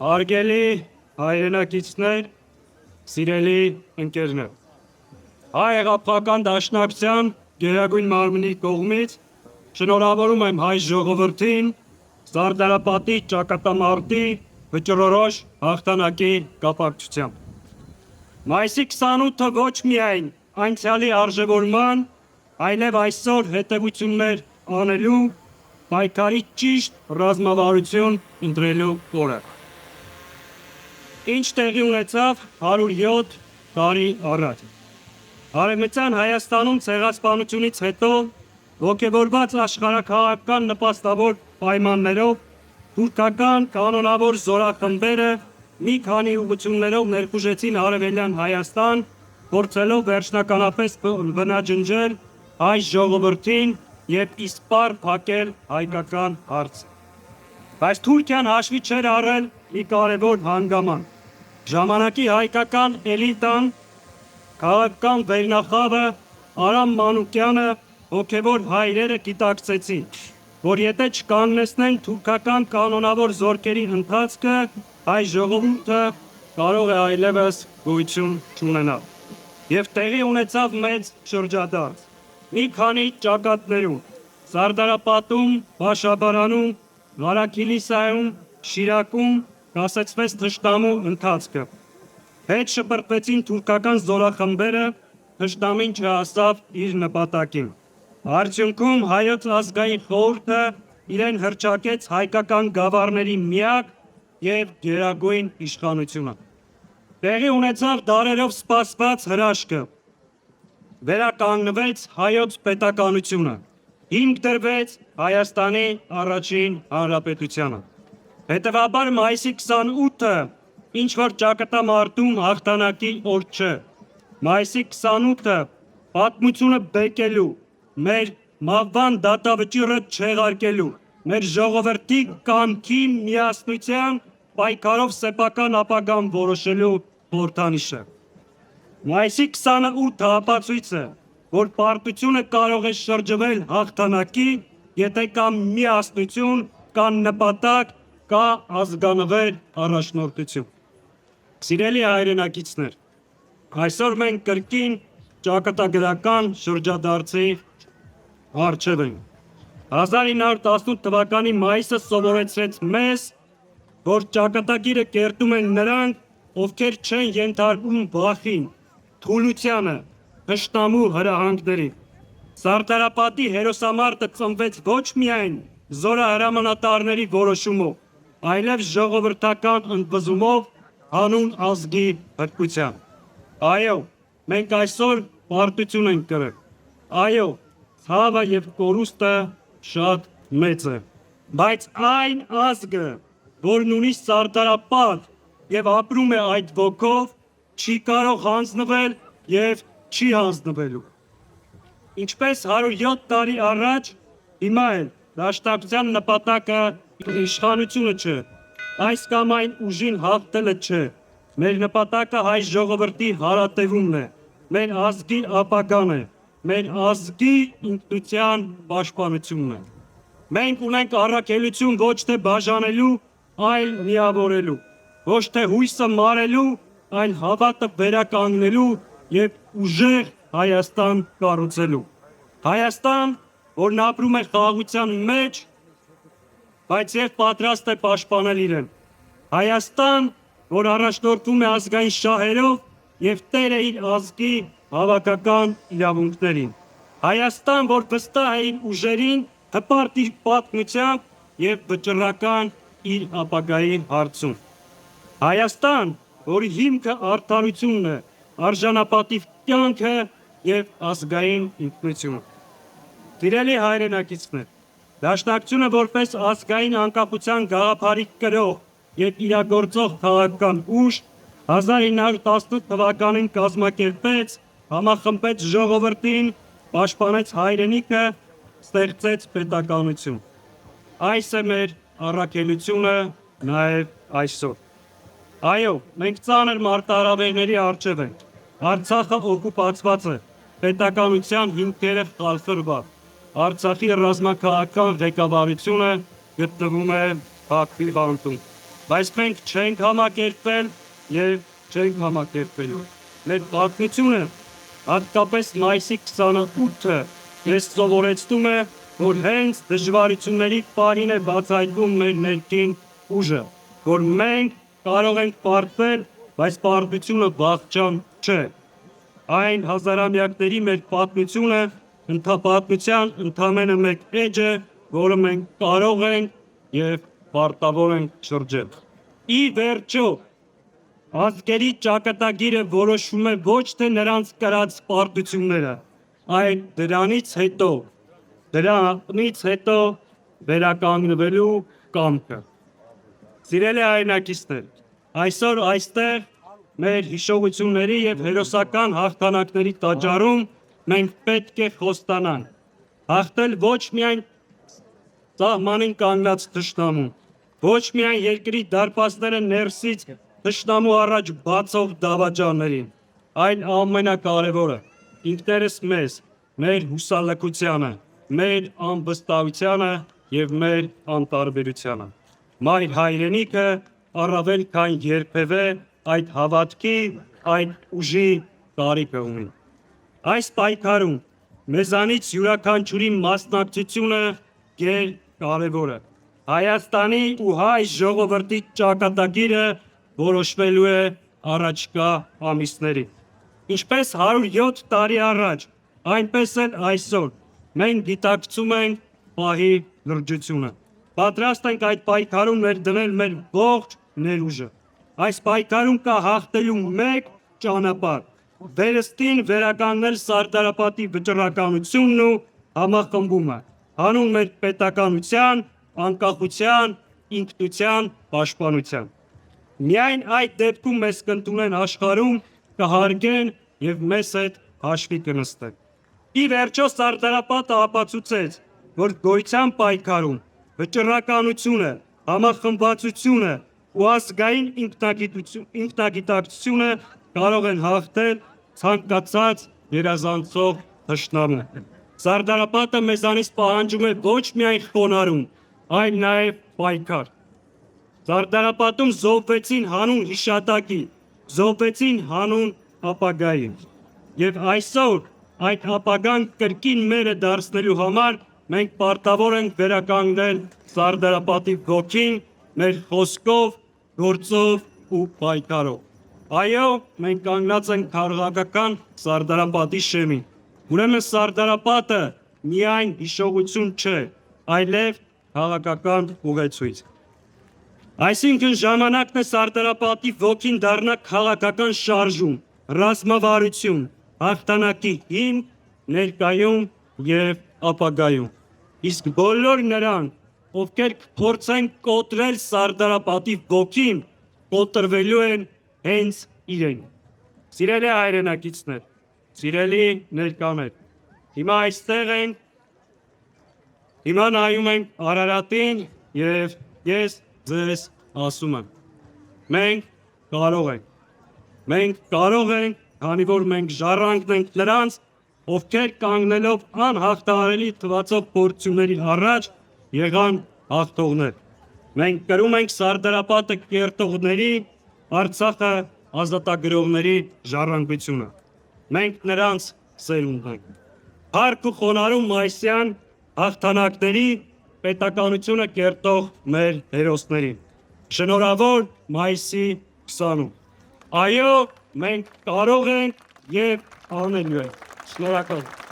Հարգելի հայրենակիցներ, սիրելի ընկերներ, հայ հեղափոխական դաշնակցության գերագույն մարմնի կողմից շնորհավորում եմ հայ ժողովրդին Սարդարապատի ճակատամարտի վճռորոշ հաղթանակի կապակցությամբ։ Մայիսի 28-ը ոչ միայն անցյալի արժևորման, այլև այսօր հետևություններ անելու, պայքարի ճիշտ ռազմավարություն ընտրելու օրը։ Ինչ տեղի ունեցավ 107 տարի առաջ։ Արևմտյան Հայաստանում ցեղասպանությունից հետո ոգևորված աշխարհաքաղաքական նպաստավոր պայմաններով թուրքական կանոնավոր զորախմբերը մի քանի ուղղություններով ներխուժեցին Արևելյան Հայաստան, փորձելով վերջնականապես բնաջնջել հայ ժողովրդին և իսպառ փակել հայկական հարցը։ Բայց Թուրքիան հաշվի չէր առել մի կարևոր հանգամանք։ Ժամանակի հայկական էլիտան, քաղաքական վերնախավը Արամ Մանուկյանը, հոգևոր հայրերը գիտակցեցին, որ եթե չկանգնեցնեն թուրքական կանոնավոր զորքերի ընթացքը, հայ ժողովուրդը կարող է այլևս գոյություն չունենալ։ Եվ տեղի ունեցավ մեծ շրջադարձ։ Մի քանի ճակատներում՝ Սարդարապատում, Բաշաբարանում, Ղարաքիլիսայում, Շիրակում կասեցվեց թշնամու ընթացքը։ Հետ շպրտվեցին թուրքական զորախմբերը, թշնամին չհասավ իր նպատակին։ Արդյունքում Հայոց ազգային խորհուրդը իրեն հռչակեց հայկական գավառների միակ և գերագույն իշխանությունը։ Տեղի ունեցավ դարերով սպասված հրաշքը։ Վերականգնվեց հայոց պետականությունը, հիմք դրվեց Հայաստանի առաջին հանրապետությանը։ Հետևաբար մայիսի 28-ը ինչ-որ ճակատամարտում հաղթանակի օր չէ։ Մայիսի 28-ը պատմությունը բեկելու, մեր մահվան դատավճիռը չեղարկելու, մեր ժողովրդի կամքի միասնության պայքարով սեփական ապագան որոշելու խորհրդանիշ է։ Մայիսի 28-ը ապացույց է, որ պարտությունը կարող է շրջվել հաղթանակի, եթե կա միասնություն, կա նպատակ, կա ազգանվեր առաջնորդություն։ Սիրելի հայրենակիցներ, այսօր մենք կրկին ճակատագրական շրջադարձի առջև ենք։ 1918 թվականի մայիսը սովորեցրեց մեզ, որ ճակատագիրը կերտում են նրանք, ովքեր չեն ենթարկվում վախին, թուլությանը, թշնամու հրահանգներին։ Սարդարապատի հերոսամարտը ծնվեց ոչ միայն զորահրամանատարների որոշումով, այլև ժողովրդական ընդվզումով, հանուն ազգի հրկությամբ։ Այո, մենք այսօր պարտություն ենք կրել։ Այո, ցավը և կորուստը շատ մեծ է։ Բայց այն ազգը, որն ունի Սարդարապատ և ապրում է այդ ոգով, չի կարող հանձնվել և չի հանձնվելու։ Ինչպես 107 տարի առաջ, հիմա էլ դաշնակցության նպատակը իշխանությունը չէ, այս կամ այն ուժին հաղթելը չէ, մեր նպատակը հայ ժողովրդի հարատևումն է, մեր ազգի ապագան է, մեր ազգի ինքնության պաշտպանությունն է։ Մենք ունենք առաքելություն ոչ թե բաժանելու, այլ միավորելու, ոչ թե հույսը մարելու, այլ հավատը վերականգնելու և ուժեղ Հայաստան կառուցելու։ Հայաստան, որն ապրում է խաղաղության մեջ, բայց և պատրաստ է պաշտպանել իրեն։ Հայաստան, որ առաջնորդվում է ազգային շահերով և տեր է իր ազգի հավաքական իրավունքներին։ Հայաստան, որ վստահ է իր ուժերին, հպարտ իր պատմությամբ և վճռական իր ապագայի հարցում։ Հայաստան, որի հիմքը արդարությունն է, արժանապատիվ կյանքը և ազգային ինքնությունը։ Սիրելի հայրենակիցներ, Դաշնակցությունը որպես ազգային անկախության գաղափարի կրող և իրագործող քաղաքական ուժ 1918 թվականին կազմակերպեց, համախմբեց ժողովրդին, պաշտպանեց հայրենիքը, ստեղծեց պետականություն։ Այս է մեր առաքելությունը նաև այսօր։ Այո, մենք ծանր մարտահրավերների առջև ենք։ Արցախը օկուպացված է, պետականության հիմքերը խալխլված, Արցախի ռազմաքաղաքական ղեկավարությունը գտնվում է փակվի բանտում։ բայց մենք չենք համակերպվել եւ չենք համակերպելու։ Մեր պատմությունը, հատկապես մայիսի 28-ը, ես սովորեցնում է, որ հենց դժվարությունների պահին է բացահայտվում մեր ներքին ուժը, որ մենք կարող ենք պարտվել, բայց պարտությունը վախճան չէ։ Այն հազարամյակների մեր պատմությունը պատմության ընդամենը մեկ էջ է, որը մենք կարող ենք եւ պարտավոր ենք շրջել։ Ի վերջո, ազգերի ճակատագիրը որոշվում է ոչ թե նրանց կրած պարտությունները, այլ դրանից հետո վերականգնվելու կամքը։ Սիրելի հայրենակիցներ, այսօր այստեղ մեր հիշողությունների եւ հերոսական հաղթանակների տաճարում մենք պետք է խոստանանք հաղթել ոչ միայն սահմանին կանգնած թշնամուն, ոչ միայն երկրի դարպասները ներսից թշնամու առաջ բացող դավաճաններին, այլ ամենակարևորը ինքներս մեզ, մեր հուսալքությանը, մեր անվստահությանը եւ մեր անտարբերությանը։ Մայր հայրենիքը առավել քան երբևէ այդ հավատքի, այդ ուժի կարիք ունի։ Այս պայքարում մեզանից յուրաքանչյուրի մասնակցությունը կարևոր է։ Հայաստանի ու հայ ժողովրդի ճակատագիրը որոշվելու է առաջկա ամիսներին։ Ինչպես 107 տարի առաջ, այնպես էլ այսօր մենք գիտակցում ենք պահի լրջությունը։ Պատրաստ ենք այդ պայքարում ներդնել մեր ողջ ներուժը։ Այս պայքարում կա հաղթելու մեկ ճանապարհ՝ վերստին վերականգնել Սարդարապատի վճռականությունն ու համախմբումը, հանուն մեր պետականության, անկախության, ինքնության պաշտպանության։ Միայն այդ դեպքում մեզ կընդունեն աշխարհում, կհարգեն եւ մեզ հետ հաշվի կնստեն։ Ի վերջո Սարդարապատը ապացուցեց, որ գոյության պայքարում վճռականությունը, համախմբվածությունը ու ազգային ինքնագիտակցությունը կարող են հաղթել ցանկացած գերազանցող թշնամու։ Սարդարապատը մեզանից պահանջում է ոչ միայն խոնարհում, այլ նաև պայքար։ Սարդարապատում զոհվեցին հանուն հիշատակի, զոհվեցին հանուն ապագայի։ Եվ այսօր այդ ապագան կրկին մերը դարձնելու համար մենք պարտավոր ենք վերականգնել Սարդարապատի ոգին մեր խոսքով, գործով ու պայքարով։ Այո, մենք կանգնած ենք քաղաքական Սարդարապատի շեմին։ Ուրեմն Սարդարապատը միայն հիշողություն չէ, այլև քաղաքական ուղեցույց։ Այսինքն ժամանակն է Սարդարապատի ոգին դառնա քաղաքական շարժում, ռազմավարություն, հաղթանակի հիմք ներկայում եւ ապագայում։ Իսկ բոլոր նրանք, ովքեր փորձեն կոտրել Սարդարապատի ոգին, կոտրվելու են հենց իրենք։ Սիրելի հայրենակիցներ, սիրելի ներկաներ, հիմա այստեղ ենք, հիմա նայում ենք Արարատին եւ ես ձեզ ասում եմ. մենք կարող ենք, քանի որ մենք ժառանգն ենք նրանց, ովքեր կանգնելով անհաղթահարելի թվացող փորձությունների առաջ եղան հաղթողներ։ Մենք կրում ենք Սարդարապատը կերտողների, Արցախը ազատագրողների ժառանգությունը։ Մենք նրանց սերունդն ենք։ Փառք ու խոնարհում մայիսյան հաղթանակների, պետականությունը կերտող մեր հերոսներին։ Շնորհավոր մայիսի 20-ում։ Այո, մենք կարող ենք եւ անելու ենք։ Շնորհակալ եմ։